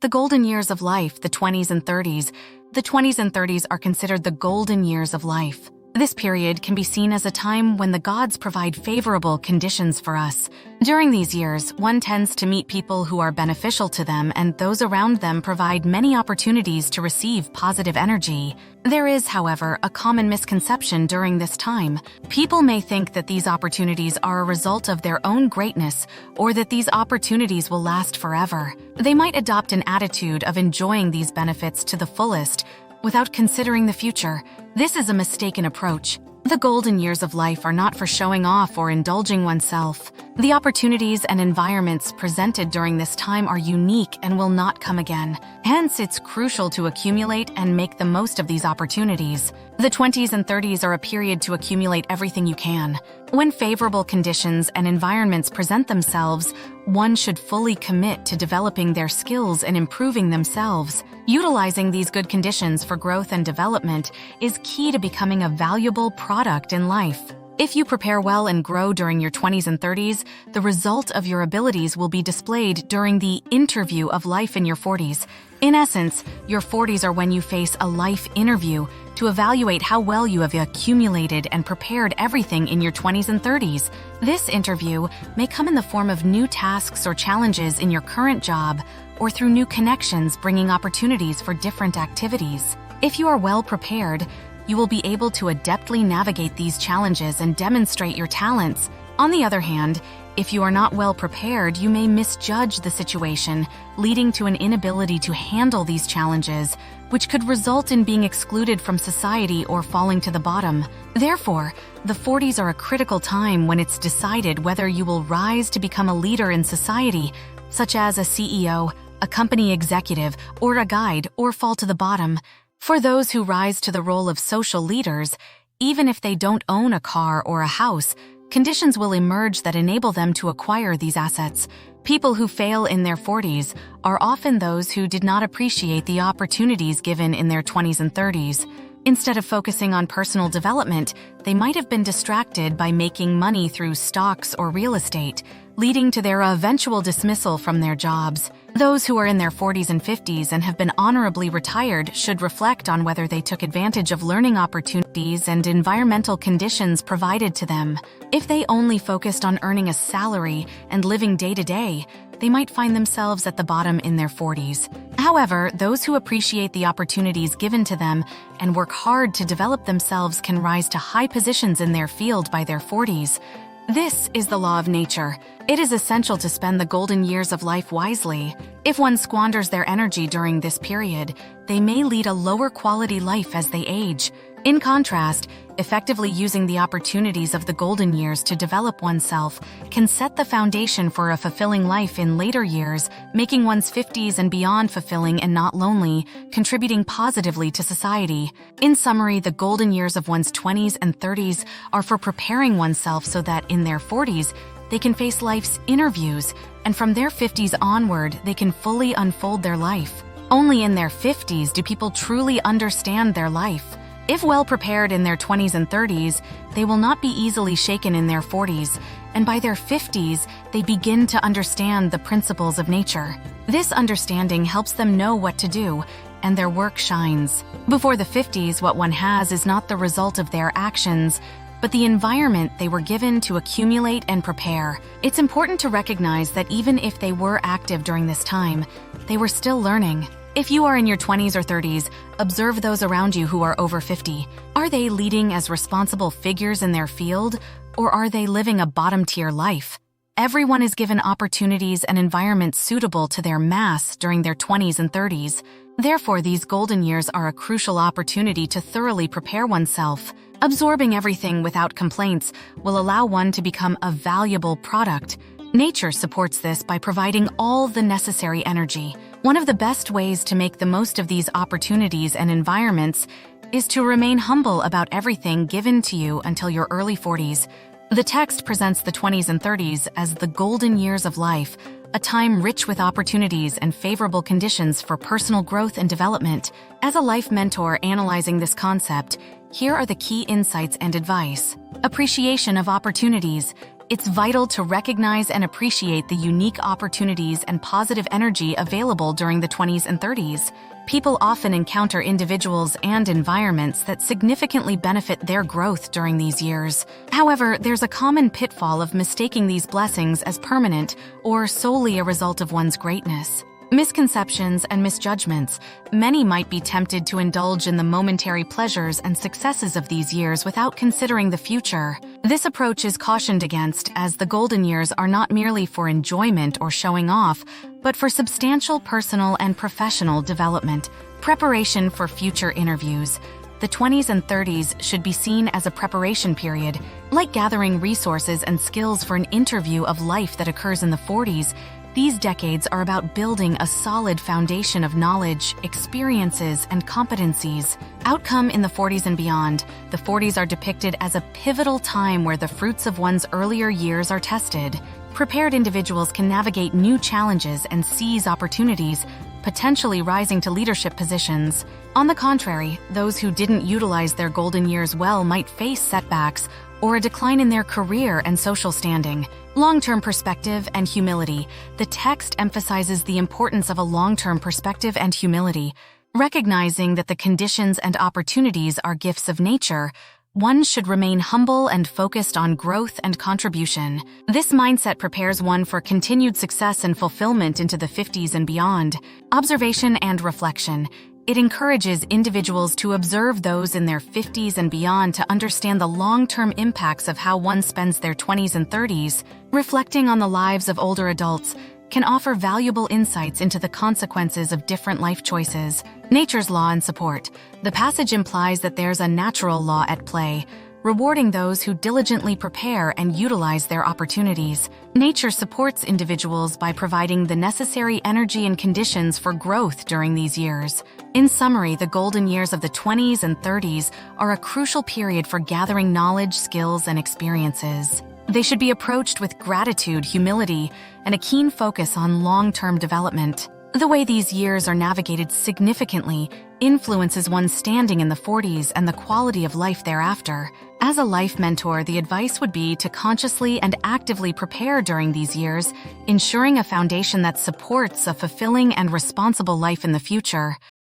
The golden years of life, the 20s and 30s. The 20s and 30s are considered the golden years of life. This period can be seen as a time when the gods provide favorable conditions for us. During these years, one tends to meet people who are beneficial to them, and those around them provide many opportunities to receive positive energy. There is, however, a common misconception during this time. People may think that these opportunities are a result of their own greatness, or that these opportunities will last forever. They might adopt an attitude of enjoying these benefits to the fullest, without considering the future. This is a mistaken approach. The golden years of life are not for showing off or indulging oneself. The opportunities and environments presented during this time are unique and will not come again. Hence, it's crucial to accumulate and make the most of these opportunities. The 20s and 30s are a period to accumulate everything you can. When favorable conditions and environments present themselves, one should fully commit to developing their skills and improving themselves. Utilizing these good conditions for growth and development is key to becoming a valuable product in life. If you prepare well and grow during your 20s and 30s, the result of your abilities will be displayed during the interview of life in your 40s. In essence, your 40s are when you face a life interview to evaluate how well you have accumulated and prepared everything in your 20s and 30s. This interview may come in the form of new tasks or challenges in your current job, or through new connections bringing opportunities for different activities. If you are well prepared, you will be able to adeptly navigate these challenges and demonstrate your talents. On the other hand, if you are not well prepared, you may misjudge the situation, leading to an inability to handle these challenges, which could result in being excluded from society or falling to the bottom. Therefore, the 40s are a critical time when it's decided whether you will rise to become a leader in society, such as a CEO, a company executive, or a guide, or fall to the bottom. For those who rise to the role of social leaders, even if they don't own a car or a house, conditions will emerge that enable them to acquire these assets. People who fail in their 40s are often those who did not appreciate the opportunities given in their 20s and 30s. Instead of focusing on personal development, they might have been distracted by making money through stocks or real estate, leading to their eventual dismissal from their jobs. Those who are in their 40s and 50s and have been honorably retired should reflect on whether they took advantage of learning opportunities and environmental conditions provided to them. If they only focused on earning a salary and living day to day, they might find themselves at the bottom in their 40s. However, those who appreciate the opportunities given to them and work hard to develop themselves can rise to high positions in their field by their 40s. This is the law of nature. It is essential to spend the golden years of life wisely. If one squanders their energy during this period, they may lead a lower quality life as they age. In contrast, effectively using the opportunities of the golden years to develop oneself can set the foundation for a fulfilling life in later years, making one's 50s and beyond fulfilling and not lonely, contributing positively to society. In summary, the golden years of one's 20s and 30s are for preparing oneself so that in their 40s, they can face life's interviews, and from their 50s onward, they can fully unfold their life. Only in their 50s do people truly understand their life. If well prepared in their 20s and 30s, they will not be easily shaken in their 40s, and by their 50s, they begin to understand the principles of nature. This understanding helps them know what to do, and their work shines. Before the 50s, what one has is not the result of their actions, but the environment they were given to accumulate and prepare. It's important to recognize that even if they were active during this time, they were still learning. If you are in your 20s or 30s, observe those around you who are over 50. Are they leading as responsible figures in their field, or are they living a bottom-tier life? Everyone is given opportunities and environments suitable to their mass during their 20s and 30s. Therefore, these golden years are a crucial opportunity to thoroughly prepare oneself. Absorbing everything without complaints will allow one to become a valuable product. Nature supports this by providing all the necessary energy. One of the best ways to make the most of these opportunities and environments is to remain humble about everything given to you until your early 40s. The text presents the 20s and 30s as the golden years of life, a time rich with opportunities and favorable conditions for personal growth and development. As a life mentor analyzing this concept, here are the key insights and advice. Appreciation of opportunities. It's vital to recognize and appreciate the unique opportunities and positive energy available during the 20s and 30s. People often encounter individuals and environments that significantly benefit their growth during these years. However, there's a common pitfall of mistaking these blessings as permanent or solely a result of one's greatness. Misconceptions and misjudgments. Many might be tempted to indulge in the momentary pleasures and successes of these years without considering the future. This approach is cautioned against, as the golden years are not merely for enjoyment or showing off, but for substantial personal and professional development. Preparation for future interviews. The 20s and 30s should be seen as a preparation period, like gathering resources and skills for an interview of life that occurs in the 40s. These decades are about building a solid foundation of knowledge, experiences, and competencies. Outcome in the 40s and beyond. The 40s are depicted as a pivotal time where the fruits of one's earlier years are tested. Prepared individuals can navigate new challenges and seize opportunities, potentially rising to leadership positions. On the contrary, those who didn't utilize their golden years well might face setbacks or a decline in their career and social standing. Long-term perspective and humility. The text emphasizes the importance of a long-term perspective and humility. Recognizing that the conditions and opportunities are gifts of nature, one should remain humble and focused on growth and contribution. This mindset prepares one for continued success and fulfillment into the 50s and beyond. Observation and reflection. It encourages individuals to observe those in their 50s and beyond to understand the long-term impacts of how one spends their 20s and 30s. Reflecting on the lives of older adults can offer valuable insights into the consequences of different life choices. Nature's law and support. The passage implies that there's a natural law at play, rewarding those who diligently prepare and utilize their opportunities. Nature supports individuals by providing the necessary energy and conditions for growth during these years. In summary, the golden years of the 20s and 30s are a crucial period for gathering knowledge, skills, and experiences. They should be approached with gratitude, humility, and a keen focus on long-term development. The way these years are navigated significantly influences one's standing in the 40s and the quality of life thereafter. As a life mentor, the advice would be to consciously and actively prepare during these years, ensuring a foundation that supports a fulfilling and responsible life in the future.